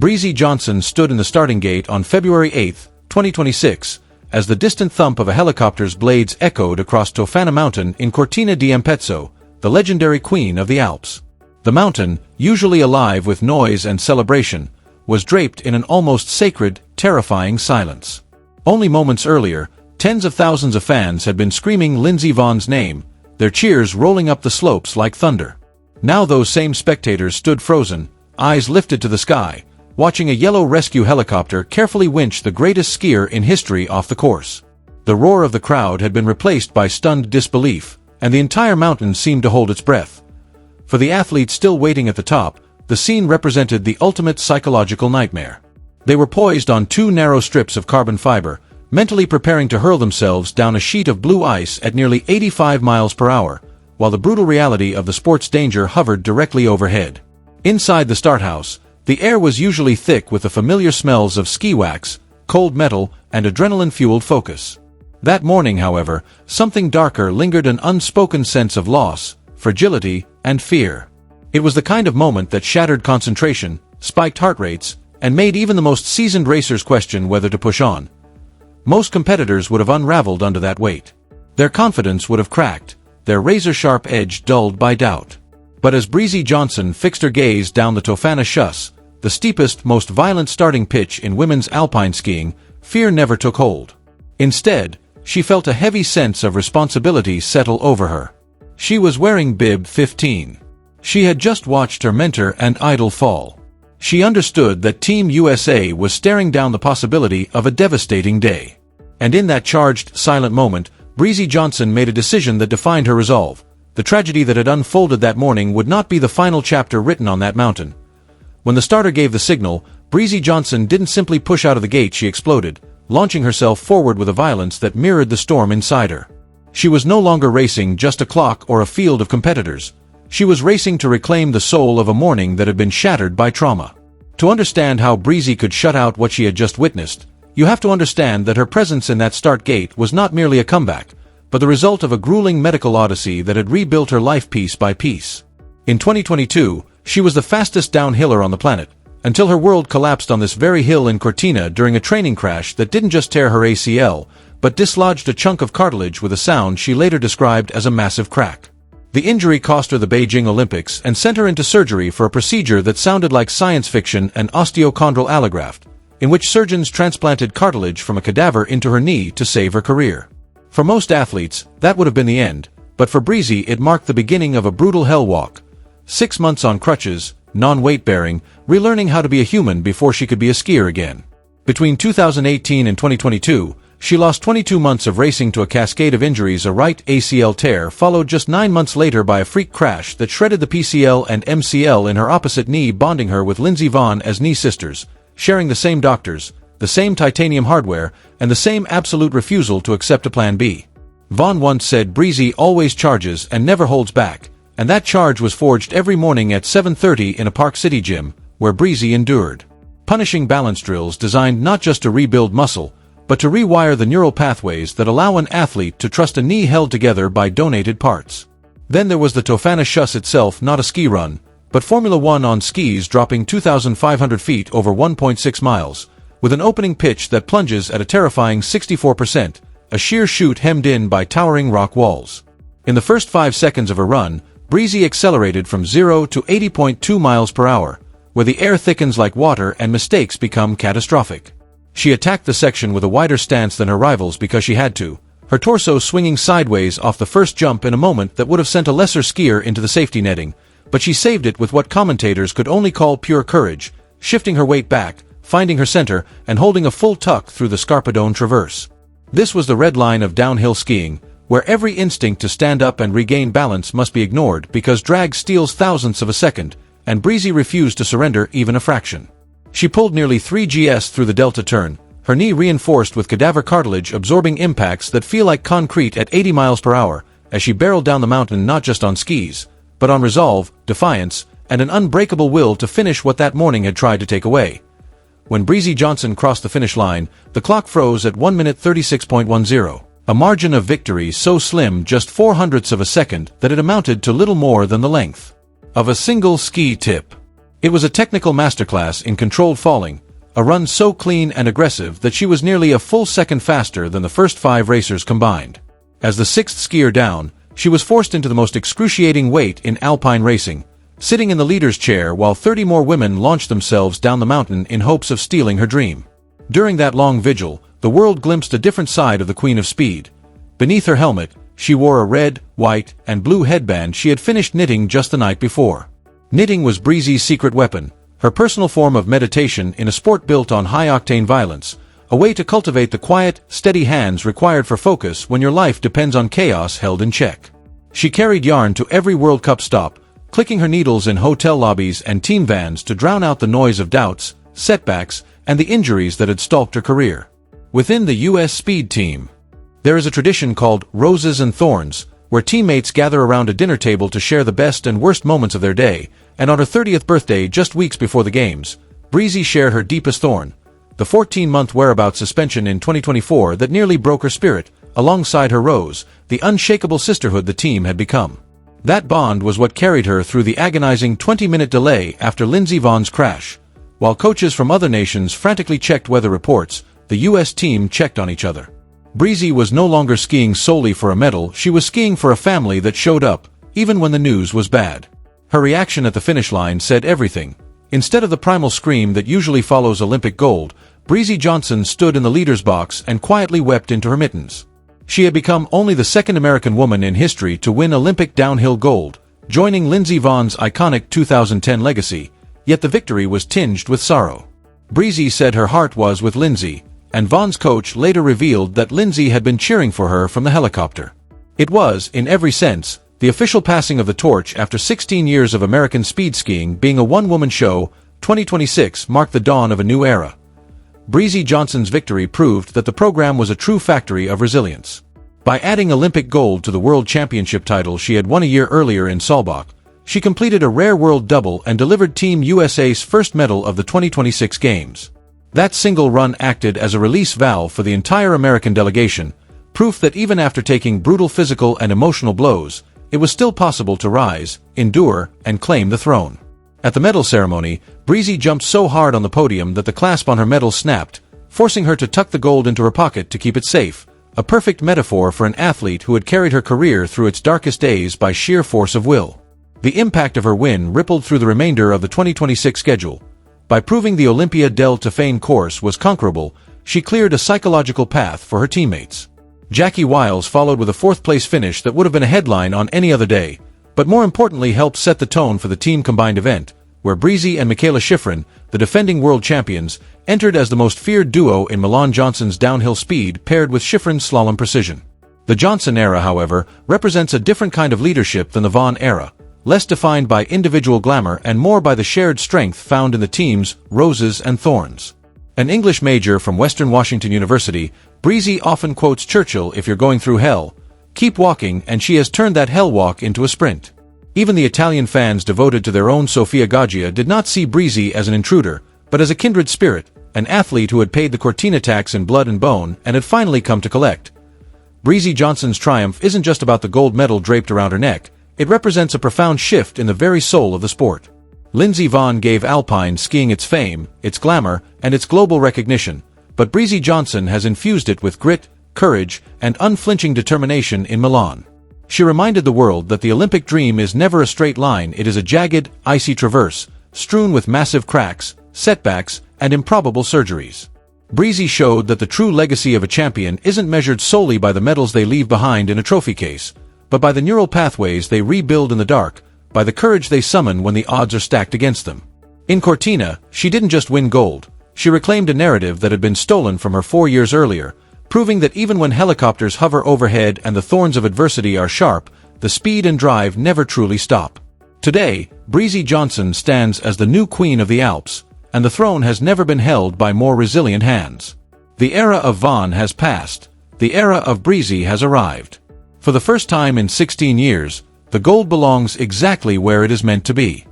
Breezy Johnson stood in the starting gate on February 8, 2026, as the distant thump of a helicopter's blades echoed across Tofana Mountain in Cortina d'Ampezzo, the legendary queen of the Alps. The mountain, usually alive with noise and celebration, was draped in an almost sacred, terrifying silence. Only moments earlier, tens of thousands of fans had been screaming Lindsey Vohn's name, their cheers rolling up the slopes like thunder. Now those same spectators stood frozen, eyes lifted to the sky, watching a yellow rescue helicopter carefully winch the greatest skier in history off the course. The roar of the crowd had been replaced by stunned disbelief, and the entire mountain seemed to hold its breath. For the athletes still waiting at the top, the scene represented the ultimate psychological nightmare. They were poised on two narrow strips of carbon fiber, mentally preparing to hurl themselves down a sheet of blue ice at nearly 85 miles per hour, while the brutal reality of the sport's danger hovered directly overhead. Inside the start house, the air was usually thick with the familiar smells of ski wax, cold metal, and adrenaline-fueled focus. That morning, however, something darker lingered, an unspoken sense of loss, fragility, and fear. It was the kind of moment that shattered concentration, spiked heart rates, and made even the most seasoned racers question whether to push on. Most competitors would have unraveled under that weight. Their confidence would have cracked, their razor-sharp edge dulled by doubt. But as Breezy Johnson fixed her gaze down the Tofana Chausse, the steepest, most violent starting pitch in women's alpine skiing, fear never took hold. Instead, she felt a heavy sense of responsibility settle over her. She was wearing bib 15. She had just watched her mentor and idol fall. She understood that Team USA was staring down the possibility of a devastating day. And in that charged, silent moment, Breezy Johnson made a decision that defined her resolve. The tragedy that had unfolded that morning would not be the final chapter written on that mountain. When the starter gave the signal, Breezy Johnson didn't simply push out of the gate, she exploded, launching herself forward with a violence that mirrored the storm inside her. She was no longer racing just a clock or a field of competitors. She was racing to reclaim the soul of a morning that had been shattered by trauma. To understand how Breezy could shut out what she had just witnessed, you have to understand that her presence in that start gate was not merely a comeback, but the result of a grueling medical odyssey that had rebuilt her life piece by piece. In 2022, she was the fastest downhiller on the planet, until her world collapsed on this very hill in Cortina during a training crash that didn't just tear her ACL, but dislodged a chunk of cartilage with a sound she later described as a massive crack. The injury cost her the Beijing Olympics and sent her into surgery for a procedure that sounded like science fiction, an osteochondral allograft, in which surgeons transplanted cartilage from a cadaver into her knee to save her career. For most athletes, that would have been the end, but for Breezy it marked the beginning of a brutal hell walk. 6 months on crutches, non-weight-bearing, relearning how to be a human before she could be a skier again. Between 2018 and 2022, she lost 22 months of racing to a cascade of injuries. A right ACL tear followed just 9 months later by a freak crash that shredded the PCL and MCL in her opposite knee, bonding her with Lindsey Vonn as knee sisters, sharing the same doctors, the same titanium hardware, and the same absolute refusal to accept a plan B. Vonn once said, "Breezy always charges and never holds back," and that charge was forged every morning at 7:30 in a Park City gym, where Breezy endured punishing balance drills designed not just to rebuild muscle, but to rewire the neural pathways that allow an athlete to trust a knee held together by donated parts. Then there was the Tofana Chausse itself, not a ski run, but Formula One on skis, dropping 2,500 feet over 1.6 miles, with an opening pitch that plunges at a terrifying 64%, a sheer chute hemmed in by towering rock walls. In the first 5 seconds of her run, Breezy accelerated from 0 to 80.2 miles per hour, where the air thickens like water and mistakes become catastrophic. She attacked the section with a wider stance than her rivals because she had to, her torso swinging sideways off the first jump in a moment that would have sent a lesser skier into the safety netting, but she saved it with what commentators could only call pure courage, shifting her weight back, finding her center, and holding a full tuck through the Scarpadone traverse. This was the red line of downhill skiing, where every instinct to stand up and regain balance must be ignored because drag steals thousandths of a second, and Breezy refused to surrender even a fraction. She pulled nearly 3 gs through the delta turn, her knee reinforced with cadaver cartilage absorbing impacts that feel like concrete at 80 miles per hour, as she barreled down the mountain not just on skis, but on resolve, defiance, and an unbreakable will to finish what that morning had tried to take away. When Breezy Johnson crossed the finish line, the clock froze at 1 minute 36.10, a margin of victory so slim, just 0.04 of a second, that it amounted to little more than the length of a single ski tip. It was a technical masterclass in controlled falling, a run so clean and aggressive that she was nearly a full second faster than the first 5 racers combined. As the 6th skier down, she was forced into the most excruciating wait in alpine racing, sitting in the leader's chair while 30 more women launched themselves down the mountain in hopes of stealing her dream. During that long vigil, the world glimpsed a different side of the Queen of Speed. Beneath her helmet, she wore a red, white, and blue headband she had finished knitting just the night before. Knitting was Breezy's secret weapon, her personal form of meditation in a sport built on high-octane violence, a way to cultivate the quiet, steady hands required for focus when your life depends on chaos held in check. She carried yarn to every World Cup stop, clicking her needles in hotel lobbies and team vans to drown out the noise of doubts, setbacks, and the injuries that had stalked her career. Within the U.S. Speed team, there is a tradition called Roses and Thorns, where teammates gather around a dinner table to share the best and worst moments of their day, and on her 30th birthday just weeks before the games, Breezy shared her deepest thorn, the 14-month whereabouts suspension in 2024 that nearly broke her spirit, alongside her Rose, the unshakable sisterhood the team had become. That bond was what carried her through the agonizing 20-minute delay after Lindsey Vohn's crash. While coaches from other nations frantically checked weather reports, the U.S. team checked on each other. Breezy was no longer skiing solely for a medal, she was skiing for a family that showed up, even when the news was bad. Her reaction at the finish line said everything. Instead of the primal scream that usually follows Olympic gold, Breezy Johnson stood in the leader's box and quietly wept into her mittens. She had become only the 2nd American woman in history to win Olympic downhill gold, joining Lindsey Vohn's iconic 2010 legacy, yet the victory was tinged with sorrow. Breezy said her heart was with Lindsey, and Vohn's coach later revealed that Lindsey had been cheering for her from the helicopter. It was, in every sense, the official passing of the torch after 16 years of American speed skiing being a one-woman show. 2026 marked the dawn of a new era. Breezy Johnson's victory proved that the program was a true factory of resilience. By adding Olympic gold to the World Championship title she had won a year earlier in Saalbach, she completed a rare world double and delivered Team USA's first medal of the 2026 Games. That single run acted as a release valve for the entire American delegation, proof that even after taking brutal physical and emotional blows, it was still possible to rise, endure, and claim the throne. At the medal ceremony, Breezy jumped so hard on the podium that the clasp on her medal snapped, forcing her to tuck the gold into her pocket to keep it safe, a perfect metaphor for an athlete who had carried her career through its darkest days by sheer force of will. The impact of her win rippled through the remainder of the 2026 schedule. By proving the Olympia del Tafane course was conquerable, she cleared a psychological path for her teammates. Jackie Wiles followed with a 4th-place finish that would have been a headline on any other day, but more importantly helped set the tone for the team combined event, where Breezy and Michaela Schifrin, the defending world champions, entered as the most feared duo in Milan. Johnson's downhill speed paired with Schifrin's slalom precision. The Johnson era, however, represents a different kind of leadership than the Vohn era, less defined by individual glamour and more by the shared strength found in the team's Roses and Thorns. An English major from Western Washington University, Breezy often quotes Churchill, "If you're going through hell, keep walking," and she has turned that hell walk into a sprint. Even the Italian fans devoted to their own Sofia Gaggia did not see Breezy as an intruder, but as a kindred spirit, an athlete who had paid the Cortina tax in blood and bone and had finally come to collect. Breezy Johnson's triumph isn't just about the gold medal draped around her neck, it represents a profound shift in the very soul of the sport. Lindsey Vonn gave alpine skiing its fame, its glamour, and its global recognition, but Breezy Johnson has infused it with grit, courage, and unflinching determination in Milan. She reminded the world that the Olympic dream is never a straight line, it is a jagged, icy traverse, strewn with massive cracks, setbacks, and improbable surgeries. Breezy showed that the true legacy of a champion isn't measured solely by the medals they leave behind in a trophy case, but by the neural pathways they rebuild in the dark, by the courage they summon when the odds are stacked against them. In Cortina, she didn't just win gold, she reclaimed a narrative that had been stolen from her 4 years earlier, proving that even when helicopters hover overhead and the thorns of adversity are sharp, the speed and drive never truly stop. Today, Breezy Johnson stands as the new queen of the Alps, and the throne has never been held by more resilient hands. The era of Vonn has passed, the era of Breezy has arrived. For the first time in 16 years, the gold belongs exactly where it is meant to be.